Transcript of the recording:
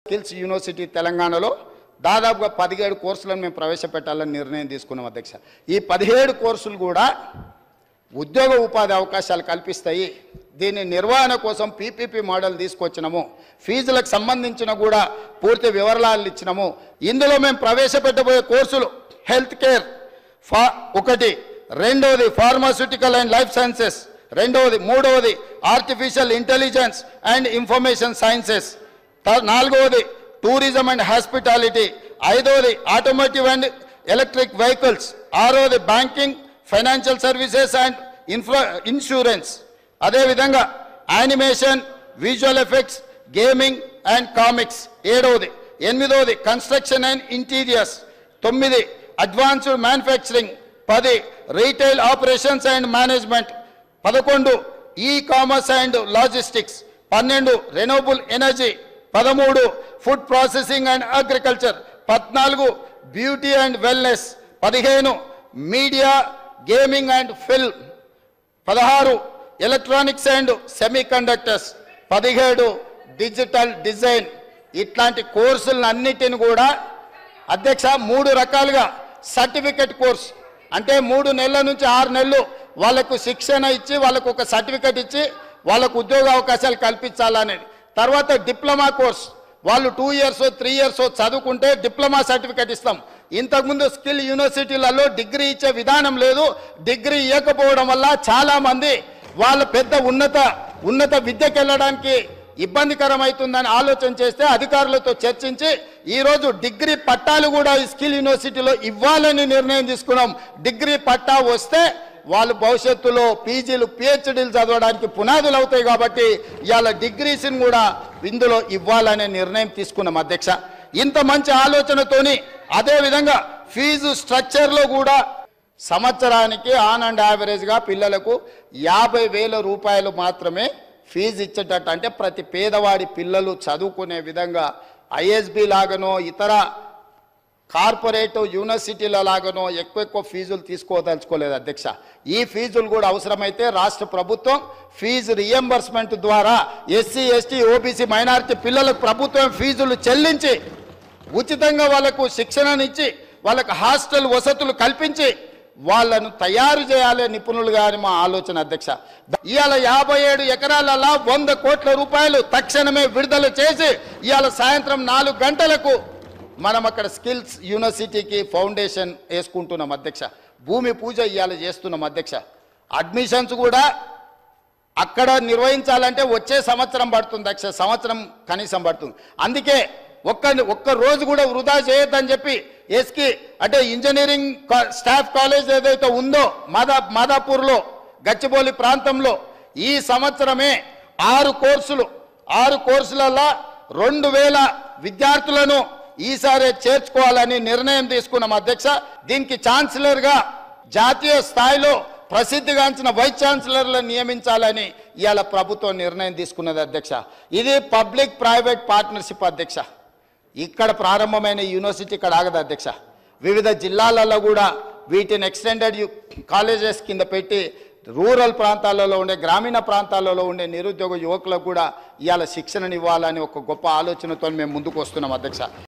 Skills university తెలంగాణలో దాదాపుగా 17 కోర్సులను మేము ప్రవేశపెట్టాలని నిర్ణయం తీసుకున్నాం అధ్యక్ష. ఈ 17 కోర్సులు కూడా ఉద్యోగ ఉపాధి అవకాశాలు కల్పిస్తాయి. దీని నిర్వహణ కోసం పీపీపీ మోడల్ తీసుకొచ్చినాము. ఫీజులకు సంబంధించిన కూడా పూర్తి వివరాలు ఇచ్చినాము. ఇందులో మేము ప్రవేశపెట్టబోయే కోర్సులు హెల్త్ కేర్ ఒకటి, రెండవది ఫార్మాస్యూటికల్ అండ్ లైఫ్ సైన్సెస్, మూడవది artificial intelligence and information sciences, నాలుగవది టూరిజం అండ్ హాస్పిటాలిటీ, ఐదవది ఆటోమోటివ్ అండ్ ఎలక్ట్రిక్ వెహికల్స్, ఆరవది banking, financial services and insurance, అదేవిధంగా animation, visual effects, gaming and comics, ఎనిమిదవది construction and interiors, 9 advanced manufacturing, 10 retail operations and management, 11 e commerce and logistics, 12 renewable energy, 13 food processing and agriculture, 14 beauty and wellness, 15 media gaming and film, 16 electronics and semi conductors, 17 digital design. ఇట్లాంటి కోర్సులన్నిటిని కూడా అధ్యక్ష 3 రకాలుగా certificate course అంటే 3 నెలల నుంచి 6 నెలలు వాళ్ళకు శిక్షణ ఇచ్చి వాళ్ళకు ఒక సర్టిఫికెట్ ఇచ్చి వాళ్ళకు ఉద్యోగ అవకాశాలు కల్పించాలనేది. తర్వాత డిప్లొమా కోర్స్ వాళ్ళు 2 ఇయర్స్ 3 ఇయర్స్ చదువుకుంటే డిప్లొమా సర్టిఫికెట్ ఇస్తాం. ఇంతకుముందు స్కిల్ యూనివర్సిటీలలో డిగ్రీ ఇచ్చే విధానం లేదు. డిగ్రీ ఇవ్వకపోవడం వల్ల చాలామంది వాళ్ళ పెద్ద ఉన్నత విద్యకు వెళ్ళడానికి ఇబ్బందికరమవుతుందని ఆలోచన చేస్తే అధికారులతో చర్చించి ఈరోజు డిగ్రీ పట్టాలు కూడా ఈ స్కిల్ యూనివర్సిటీలో ఇవ్వాలని నిర్ణయం తీసుకున్నాం. డిగ్రీ పట్టా వస్తే వాళ్ళు భవిష్యత్తులో పీజీలు పిహెచ్డీలు చదవడానికి పునాదులు అవుతాయి. కాబట్టి ఇవాళ డిగ్రీస్ని కూడా ఇందులో ఇవ్వాలనే నిర్ణయం తీసుకున్నాం అధ్యక్ష. ఇంత మంచి ఆలోచనతోని అదేవిధంగా ఫీజు స్ట్రక్చర్లో కూడా సంవత్సరానికి ఆన్ అండ్ యావరేజ్గా పిల్లలకు 50,000 రూపాయలు మాత్రమే ఫీజు ఇచ్చేటట్టు, అంటే ప్రతి పేదవాడి పిల్లలు చదువుకునే విధంగా ఐఎస్బి లాగానో ఇతర కార్పొరేట్ యూనివర్సిటీల లాగానో ఎక్కువ ఫీజులు తీసుకోదలుచుకోలేదు అధ్యక్ష. ఈ ఫీజులు కూడా అవసరమైతే రాష్ట్ర ప్రభుత్వం ఫీజు రియంబర్స్మెంట్ ద్వారా ఎస్సీ ఎస్టీ ఓబీసీ మైనారిటీ పిల్లలకు ప్రభుత్వం ఫీజులు చెల్లించి ఉచితంగా వాళ్ళకు శిక్షణనిచ్చి వాళ్ళకు హాస్టల్ వసతులు కల్పించి వాళ్ళను తయారు చేయాలి నిపుణులుగా అని మా ఆలోచన అధ్యక్ష. ఇవాళ 57 ఎకరాలలో 100 కోట్ల రూపాయలు తక్షణమే విడుదల చేసి ఇవాళ సాయంత్రం 4 గంటలకు మనం అక్కడ స్కిల్స్ యూనివర్సిటీకి ఫౌండేషన్ వేసుకుంటున్నాం అధ్యక్ష. భూమి పూజ ఇవాళ చేస్తున్నాం అధ్యక్ష. అడ్మిషన్స్ కూడా అక్కడ నిర్వహించాలంటే వచ్చే సంవత్సరం పడుతుంది అధ్యక్ష, సంవత్సరం కనీసం పడుతుంది. అందుకే ఒక్క రోజు కూడా వృధా చేయొద్దని చెప్పి ఎస్కి అంటే ఇంజనీరింగ్ స్టాఫ్ కాలేజ్ ఏదైతే ఉందో మాదాపూర్లో గచ్చిబౌలి ప్రాంతంలో ఈ సంవత్సరమే 6 కోర్సులలో 2,000 విద్యార్థులను ఈసారి చేర్చుకోవాలని నిర్ణయం తీసుకున్నాం అధ్యక్ష. దీనికి ఛాన్సలర్గా జాతీయ స్థాయిలో ప్రసిద్ధిగాంచిన వైస్ ఛాన్సలర్లను నియమించాలని ఇవాళ ప్రభుత్వం నిర్ణయం తీసుకున్నది అధ్యక్ష. ఇది పబ్లిక్ ప్రైవేట్ పార్ట్నర్షిప్ అధ్యక్ష. ఇక్కడ ప్రారంభమైన యూనివర్సిటీ ఇక్కడ ఆగదు అధ్యక్ష. వివిధ జిల్లాలలో కూడా వీటిని ఎక్స్టెండెడ్ కాలేజెస్ కింద పెట్టి రూరల్ ప్రాంతాలలో ఉండే గ్రామీణ ప్రాంతాలలో ఉండే నిరుద్యోగ యువకులకు కూడా ఇవాళ శిక్షణనివ్వాలని ఒక గొప్ప ఆలోచనతో మేము ముందుకు వస్తున్నాం అధ్యక్ష.